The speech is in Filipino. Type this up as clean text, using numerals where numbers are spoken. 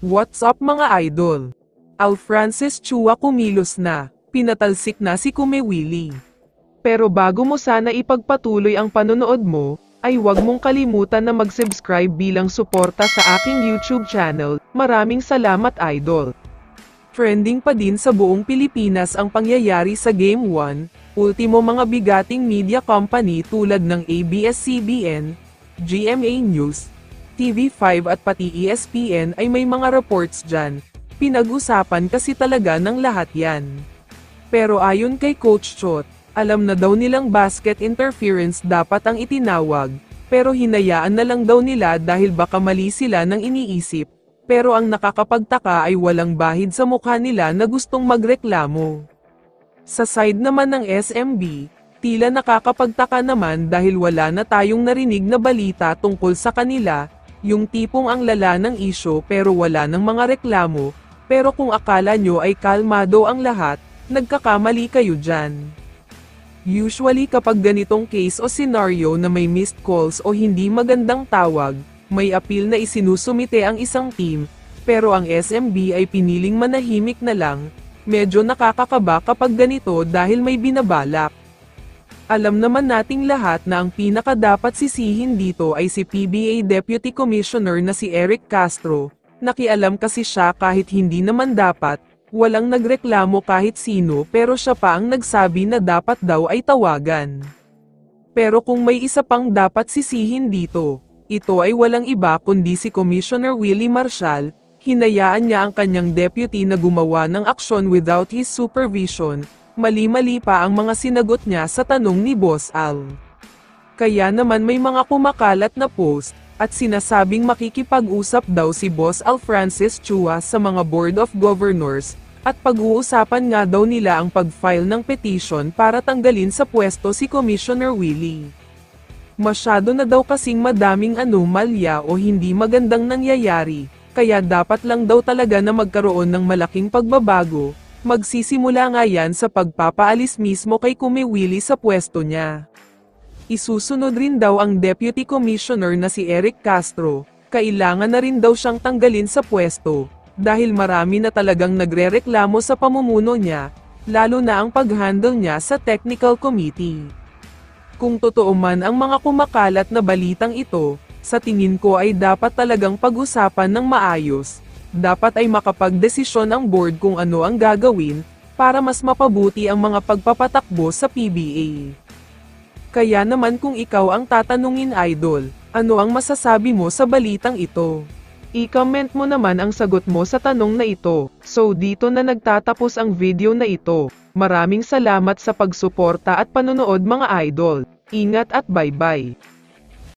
What's up mga idol? Alfrances Chua kumilos na, pinatalsik na si Kume Willie. Pero bago mo sana ipagpatuloy ang panonood mo, ay huwag mong kalimutan na mag-subscribe bilang suporta sa aking YouTube channel. Maraming salamat idol. Trending pa din sa buong Pilipinas ang pangyayari sa Game 1, ultimo mga bigating media company tulad ng ABS-CBN, GMA News, TV5 at pati ESPN ay may mga reports dyan. Pinag-usapan kasi talaga ng lahat yan. Pero ayon kay Coach Chot, alam na daw nilang basket interference dapat ang itinawag, pero hinayaan na lang daw nila dahil baka mali sila ng iniisip. Pero ang nakakapagtaka ay walang bahid sa mukha nila na gustong magreklamo. Sa side naman ng SMB, tila nakakapagtaka naman dahil wala na tayong narinig na balita tungkol sa kanila, yung tipong ang lala ng isyo pero wala ng mga reklamo, pero kung akala nyo ay kalmado ang lahat, nagkakamali kayo dyan. Usually kapag ganitong case o scenario na may missed calls o hindi magandang tawag, may appeal na isinusumite ang isang team, pero ang SMB ay piniling manahimik na lang. Medyo nakakakaba kapag ganito dahil may binabalak. Alam naman nating lahat na ang pinakadapat sisihin dito ay si PBA Deputy Commissioner na si Eric Castro. Nakialam kasi siya kahit hindi naman dapat, walang nagreklamo kahit sino pero siya pa ang nagsabi na dapat daw ay tawagan. Pero kung may isa pang dapat sisihin dito, ito ay walang iba kundi si Commissioner Willie Marcial. Hinayaan niya ang kanyang deputy na gumawa ng aksyon without his supervision. Mali-mali pa ang mga sinagot niya sa tanong ni Boss Al. Kaya naman may mga kumakalat na post, at sinasabing makikipag-usap daw si Boss Alfrances Chua sa mga Board of Governors, at pag-uusapan nga daw nila ang pag-file ng petition para tanggalin sa pwesto si Commissioner Willie. Masyado na daw kasing madaming anomalya o hindi magandang nangyayari, kaya dapat lang daw talaga na magkaroon ng malaking pagbabago. Magsisimula nga yan sa pagpapaalis mismo kay Kume Willie sa pwesto niya. Isusunod rin daw ang Deputy Commissioner na si Eric Castro, kailangan na rin daw siyang tanggalin sa pwesto, dahil marami na talagang nagrereklamo sa pamumuno niya, lalo na ang pag-handle niya sa Technical Committee. Kung totoo man ang mga kumakalat na balitang ito, sa tingin ko ay dapat talagang pag-usapan ng maayos. Dapat ay makapagdesisyon ang board kung ano ang gagawin, para mas mapabuti ang mga pagpapatakbo sa PBA. Kaya naman kung ikaw ang tatanungin idol, ano ang masasabi mo sa balitang ito? I-comment mo naman ang sagot mo sa tanong na ito. So dito na nagtatapos ang video na ito. Maraming salamat sa pagsuporta at panonood mga idol. Ingat at bye-bye.